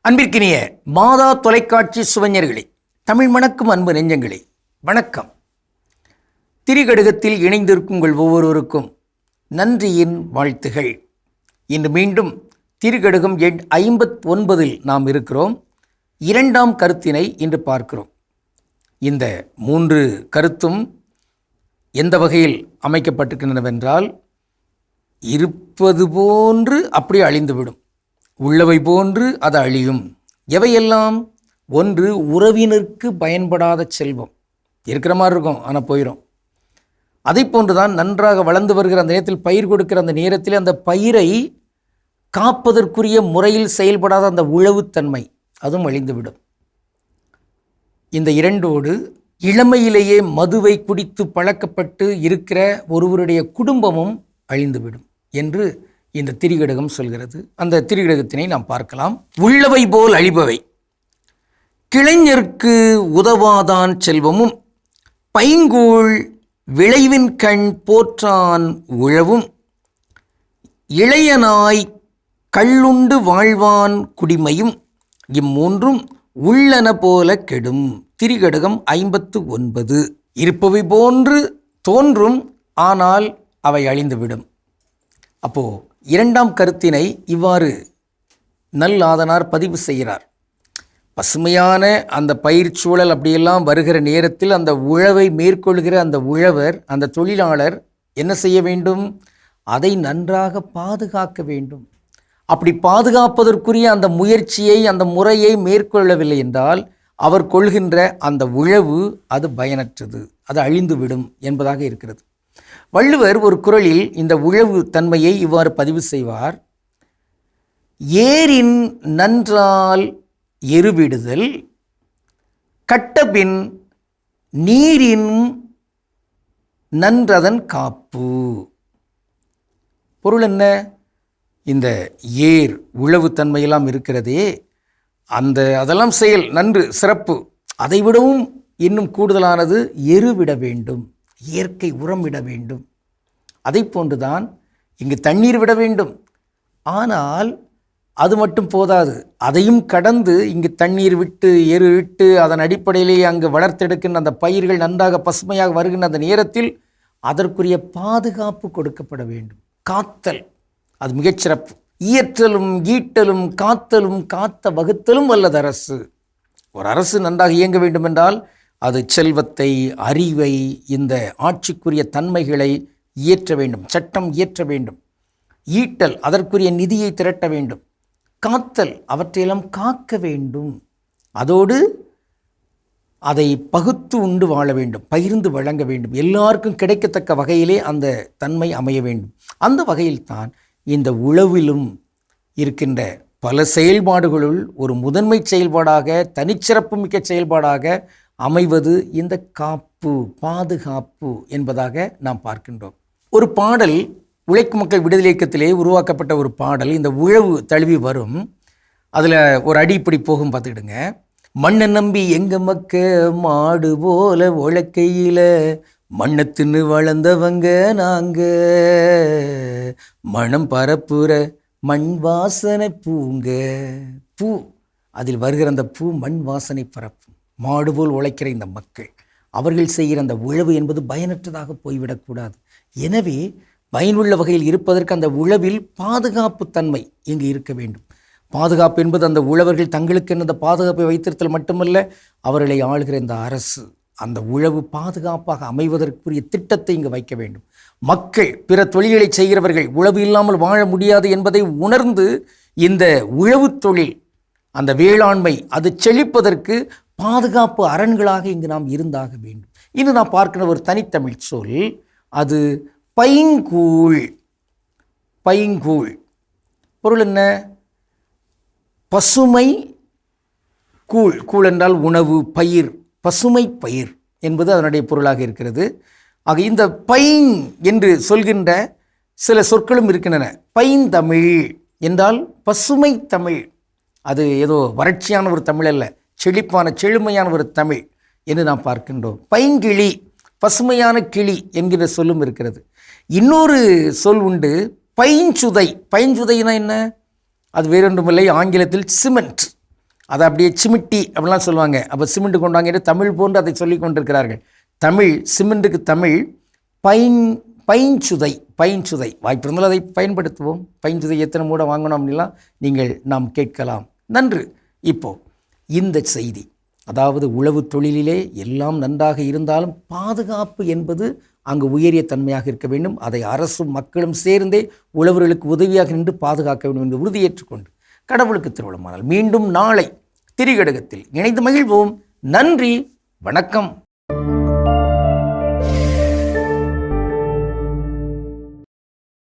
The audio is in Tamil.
அன்பிற்கினிய மாதா தொலைக்காட்சி சுவைஞர்களே, தமிழ் மணக்கும் அன்பு நெஞ்சங்களே, வணக்கம். திரிகடுகத்தில் இணைந்திருக்கும் உங்கள் ஒவ்வொருவருக்கும் நன்றியின் வாழ்த்துகள். இன்று மீண்டும் திரிகடுகம் எண் 59 நாம் இருக்கிறோம். இரண்டாம் கருத்தினை இன்று பார்க்கிறோம். இந்த 3 கருத்தும் எந்த வகையில் அமைக்கப்பட்டிருக்கின்றனவென்றால், இருப்பது போன்று அப்படியே அழிந்துவிடும், உள்ளவை போன்று அது அழியும். எவையெல்லாம்? ஒன்று, உறவினருக்கு பயன்படாத செல்வம். இருக்கிற மாதிரி இருக்கும், ஆனால் போயிடும். அதை போன்றுதான் நன்றாக வளர்ந்து வருகிற அந்த நேரத்தில் பயிர் கொடுக்கிற அந்த நேரத்தில் அந்த பயிரை காப்பதற்குரிய முறையில் செயல்படாத அந்த உழவுத்தன்மை, அதுவும் அழிந்துவிடும். இந்த இரண்டோடு இளமையிலேயே மதுவை குடித்து பழக்கப்பட்டு இருக்கிற ஒருவருடைய குடும்பமும் அழிந்துவிடும் என்று இந்த திரிகடுகம் சொல்கிறது. அந்த திரிகடுகத்தினை நாம் பார்க்கலாம். உள்ளவை போல் அழிபவை, கிளைஞருக்கு உதவாதான் செல்வமும், பைங்கூழ் விளைவின் கண் போற்றான் உழவும், இளையனாய் கள்ளுண்டு வாழ்வான் குடிமையும், இம்மூன்றும் உள்ளன போல கெடும். திரிகடுகம் 59. இருப்பவை போன்று தோன்றும், ஆனால் அவை அழிந்துவிடும். அப்போ இரண்டாம் கருத்தினை இவ்வாறு நல்லாதனார் பதிவு செய்கிறார். பசுமையான அந்த பயிர் சூழல் அப்படியெல்லாம் வருகிற நேரத்தில் அந்த உழவை மேற்கொள்கிற அந்த உழவர், அந்த தொழிலாளர் என்ன செய்ய வேண்டும்? அதை நன்றாக பாதுகாக்க வேண்டும். அப்படி பாதுகாப்பதற்குரிய அந்த முயற்சியை, அந்த முறையை மேற்கொள்ளவில்லை என்றால் அவர் கொள்கின்ற அந்த உழவு அது பயனற்றது, அது அழிந்துவிடும் என்பதாக இருக்கிறது. வள்ளுவர் ஒரு குறளில் இந்த உழவு தன்மையை இவ்வாறு பதிவு செய்வார். ஏரின் நன்றால் எருவிடுதல், கட்டபின் நீரின் நன்றதன் காப்பு. பொருள் என்ன? இந்த ஏர் உழவு தன்மையெல்லாம் இருக்கிறதே, அதெல்லாம் செயல் நன்று, சிறப்பு. அதைவிடவும் இன்னும் கூடுதலானது எருவிட வேண்டும், இயற்கை உரம் விட வேண்டும். அதை போன்றுதான் இங்கு தண்ணீர் விட வேண்டும். ஆனால் அது மட்டும் போதாது, அதையும் கடந்து இங்கு தண்ணீர் விட்டு எரு விட்டு அதன் அடிப்படையிலேயே அங்கு வளர்த்தெடுக்கின்ற அந்த பயிர்கள் நன்றாக பசுமையாக வருகின்ற அந்த நேரத்தில் அதற்குரிய பாதுகாப்பு கொடுக்கப்பட வேண்டும். காத்தல், அது மிகச்சிறப்பு. இயற்றலும் ஈட்டலும் காத்தலும் காத்த வகுத்தலும் வல்லது அரசு. ஒரு அரசு நன்றாக இயங்க வேண்டுமென்றால் அது செல்வத்தை, அறிவை, இந்த ஆட்சிக்குரிய தன்மைகளை இயற்ற வேண்டும், சட்டம் இயற்ற வேண்டும். ஈட்டல், அதற்குரிய நிதியை திரட்ட வேண்டும். காத்தல், அவற்றையெல்லாம் காக்க வேண்டும். அதோடு அதை பகுத்து உண்டு வாழ வேண்டும், பகிர்ந்து வழங்க வேண்டும். எல்லாருக்கும் கிடைக்கத்தக்க வகையிலே அந்த தன்மை அமைய வேண்டும். அந்த வகையில்தான் இந்த உழவிலும் இருக்கின்ற பல செயல்பாடுகளுள் ஒரு முதன்மை செயல்பாடாக, தனிச்சிறப்பு மிக்க செயல்பாடாக அமைவது இந்த காப்பு, பாதுகாப்பு என்பதாக நாம் பார்க்கின்றோம். ஒரு பாடல், உழைக்கும் மக்கள் விடுதலை இயக்கத்திலே உருவாக்கப்பட்ட ஒரு பாடல், இந்த உழவு தழுவி வரும். அதில் ஒரு அடி இப்படி போகும், பார்த்துக்கிடுங்க. மண்ணை நம்பி எங்க மக்க மாடு போல உழைக்கையில் மண்ணை தின்னு வளர்ந்தவங்க நாங்க, மனம் பரப்புற மண் வாசனை பூங்க. பூ, அதில் வருகிற அந்த பூ மண் வாசனை பரப்பும். மாடு போல் உழைக்கிற இந்த மக்கள், அவர்கள் செய்கிற அந்த உழவு என்பது பயனற்றதாக போய்விடக்கூடாது. எனவே பயனுள்ள வகையில் இருப்பதற்கு அந்த உழவில் பாதுகாப்பு தன்மை இங்கு இருக்க வேண்டும். பாதுகாப்பு என்பது அந்த உழவர்கள் தங்களுக்கு அந்த பாதுகாப்பை வைத்திருத்தல் மட்டுமல்ல, அவர்களை ஆளுகிற இந்த அரசு அந்த உழவு பாதுகாப்பாக அமைவதற்குரிய திட்டத்தை இங்கு வைக்க வேண்டும். மக்கள், பிற தொழில்களை செய்கிறவர்கள் உழவு இல்லாமல் வாழ முடியாது என்பதை உணர்ந்து இந்த உழவு தொழில், அந்த வேளாண்மை, அது செழிப்பதற்கு பாதுகாப்பு அரண்களாக இங்கு நாம் இருந்தாக வேண்டும். இது நாம் பார்க்கிற ஒரு தனித்தமிழ் சொல், அது பைங்கூழ். பைங்கூழ் பொருள் என்ன? பசுமை கூழ். கூழ் என்றால் உணவு, பயிர், பசுமை பயிர் என்பது அதனுடைய பொருளாக இருக்கிறது. ஆக இந்த பைன் என்று சொல்கின்ற சில சொற்களும் இருக்கின்றன. பைந்தமிழ் என்றால் பசுமை தமிழ். அது ஏதோ வறட்சியான ஒரு தமிழ் அல்ல, செழிப்பான செழுமையான ஒரு தமிழ் என்று நாம் பார்க்கின்றோம். பைங்கிளி, பசுமையான கிளி என்கிற சொல்லும் இருக்கிறது. இன்னொரு சொல் உண்டு, பைஞ்சுதை. பைஞ்சுதைனா என்ன? அது வேறொன்றுமில்லை, ஆங்கிலத்தில் சிமெண்ட். அதை அப்படியே சிமிட்டி அப்படிலாம் சொல்லுவாங்க. அப்போ சிமெண்ட் கொண்டாங்க என்று தமிழ் போன்று அதை சொல்லி கொண்டிருக்கிறார்கள். தமிழ் சிமெண்ட்டுக்கு தமிழ் பைஞ்சுதை. வாய்ப்பு இருந்தாலும் அதை பயன்படுத்துவோம். பைஞ்சுதை எத்தனை மூட வாங்கணும் அப்படின்லாம் நாம் கேட்கலாம். நன்று. இப்போது இந்த செய்தி, அதாவது உழவு தொழிலிலே எல்லாம் நன்றாக இருந்தாலும் பாதுகாப்பு என்பது அங்கு உயரிய தன்மையாக இருக்க வேண்டும். அதை அரசும் மக்களும் சேர்ந்தே உழவர்களுக்கு உதவியாக நின்று பாதுகாக்க வேண்டும் என்று உறுதியேற்றுக்கொண்டு கடவுளுக்கு திருவிழமானால் மீண்டும் நாளை திரிகடகத்தில் இணைந்து மகிழ்வோம். நன்றி, வணக்கம்.